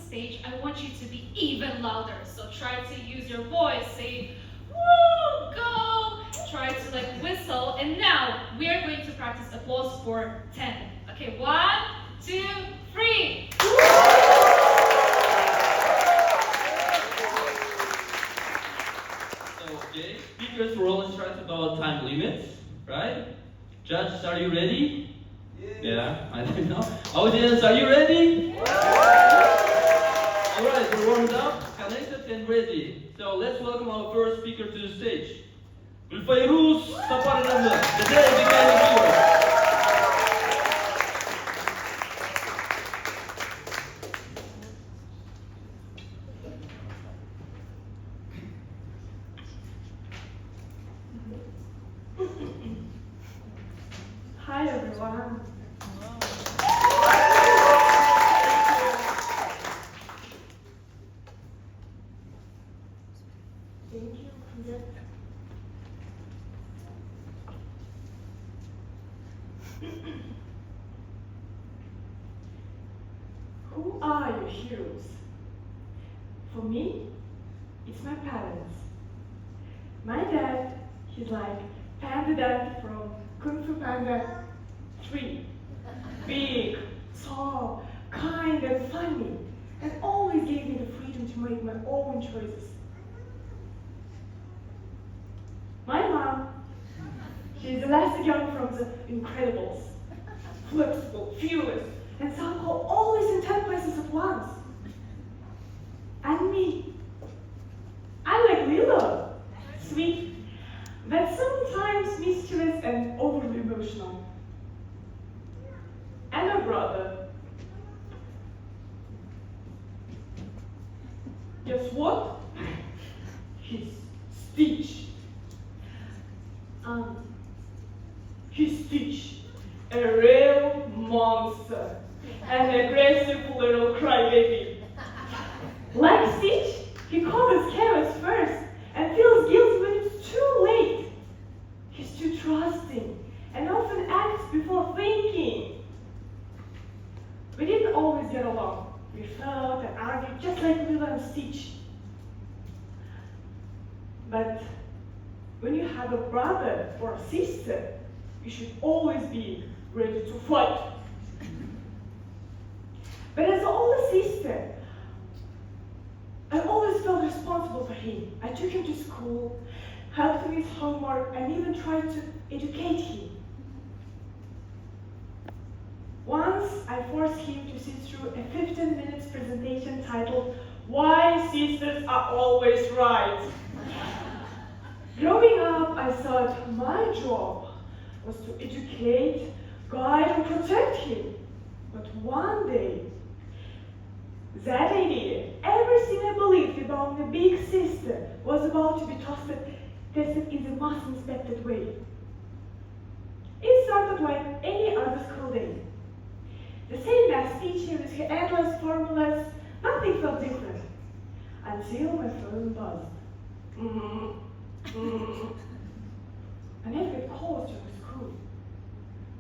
stage, I want you to be even louder. So try to use your voice, say, woo, go. Try to like whistle. And now we are going to practice applause for 10. Okay, 1, 2, 3. Okay, speakers were all instructed about time limits, right? Judges, are you ready? Yeah, I don't know. Audience, are you ready? Alright, we're warmed up, connected, and ready. So let's welcome our first speaker to the stage. GULFAIRUS, SAPARGAZY. The day began in yours. Hi everyone. Thank you. Who are your heroes? For me, it's my parents. My dad, he's like Panda Dad from Kung Fu Panda 3. Big, tall, kind and funny, and always gave me the freedom to make my own choices. My mom, she's Elastic Young from The Incredibles. Flexible, fearless, and somehow always in 10 places at once. And me, I like Lilo. Sweet, but sometimes mischievous and overly emotional. And my brother. Guess what? He's Stitch. He's Stitch, a real monster, an aggressive little crybaby. Like Stitch, he causes chaos first and feels guilty when it's too late. He's too trusting and often acts before thinking. We didn't always get along. We fought and argued just like Lilo and Stitch. But when you have a brother or a sister, you should always be ready to fight. But as the older sister, I always felt responsible for him. I took him to school, helped him with homework, and even tried to educate him. Once, I forced him to sit through a 15-minute presentation titled, "Why Sisters Are Always Right." Growing up, I thought my job was to educate, guide, and protect him. But one day, that idea, everything I believed about my big sister, was about to be tested in the most unexpected way. It started like any other school day. The same math teacher with her endless formulas, nothing felt different. Until my phone buzzed. I never get calls from the school.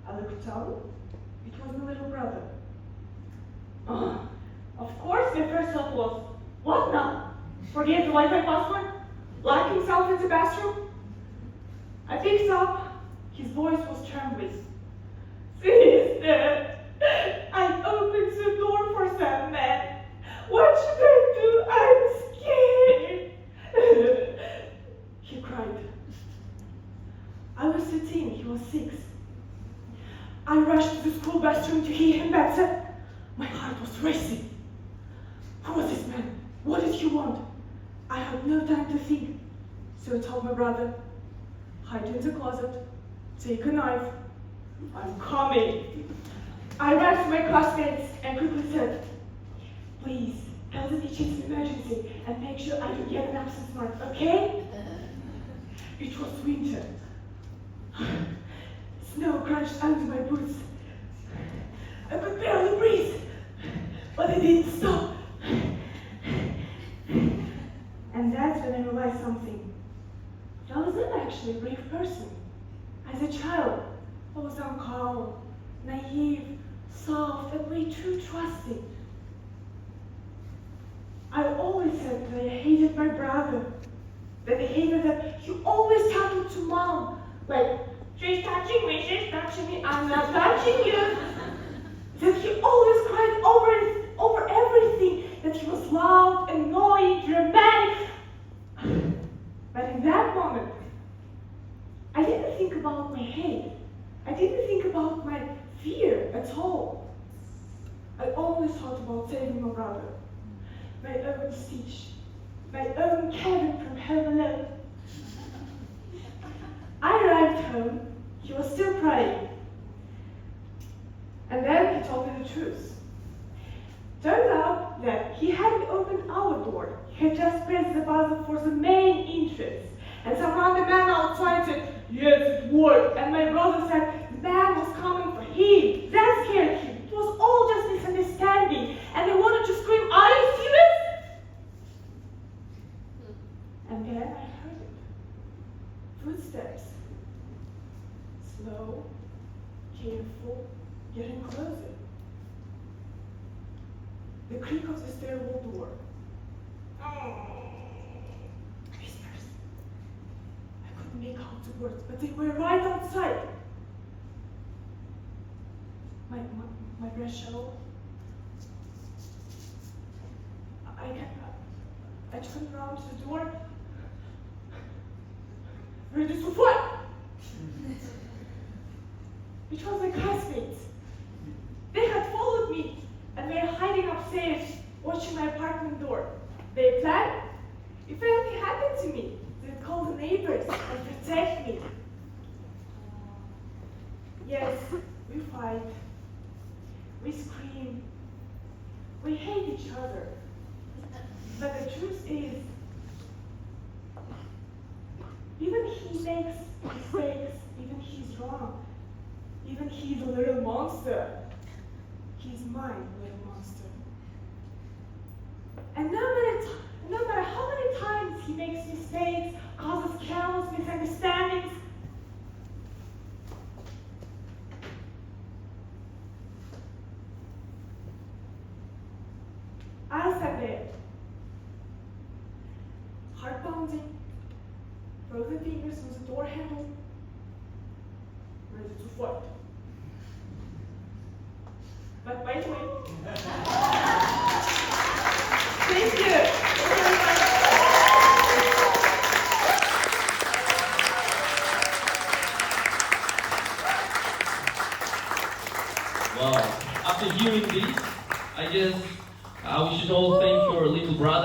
I looked down, it was my little brother. Of course, my first thought was, what now? Forget the Wi-Fi password? Lock himself in the bathroom? I picked up, his voice was trembling. "Sister, I opened the door for some man. What should I do? I'm scared." He cried. I was 13, he was 6. I rushed to the school bathroom to hear him better. My heart was racing. Who was this man? What did he want? I had no time to think, so I told my brother, "Hide in the closet, take a knife, I'm coming." I ran to my classmates and quickly said, "Please, tell the teacher it's an emergency and make sure I don't get an absence mark, okay?" It was winter. Snow crunched under my boots. I could barely breathe, but I didn't stop. And that's when I realized something. I was not actually a brave person. As a child, I was calm, naive, soft, and way too trusting. I always said that I hated my brother. That I hated that he always talking to mom. Like, she's touching me, I'm not touching you. That he always cried over everything. That he was loud, annoying, dramatic. But in that moment, I didn't think about my hate. I didn't think about my fear at all. I always thought about saving my brother. My own Stitch. My own Kevin from Home Alone. I arrived home. He was still crying. And then he told me the truth. Turned out that he hadn't opened our door. He had just pressed the buzzer for the main entrance. And some random man outside said, "Yes, it worked." And my brother said, the man was coming for him. That scared him. It was all just misunderstanding. And I wanted to scream, "Are you serious?" And then I heard it. Footsteps. Slow, careful, getting closer. The creak of the stairwell door. Whispers. I couldn't make out the words, but they were right outside. My breath shallow. I turned around to the door. Ready to fight! It was my classmates. They had followed me and were hiding upstairs, watching my apartment door. They planned, if anything happened to me, they'd call the neighbors and protect me. Yes, we fight. We scream. We hate each other. But the truth is, even he makes mistakes, even he's wrong, even he's a little monster. He's my little monster. And no matter how many times he makes mistakes, causes chaos, misunderstandings, I sat there, heart pounding, frozen fingers on the door handle, ready to fight. But wait. Thank you. Wow. After hearing this, I guess we should all thank your little brother.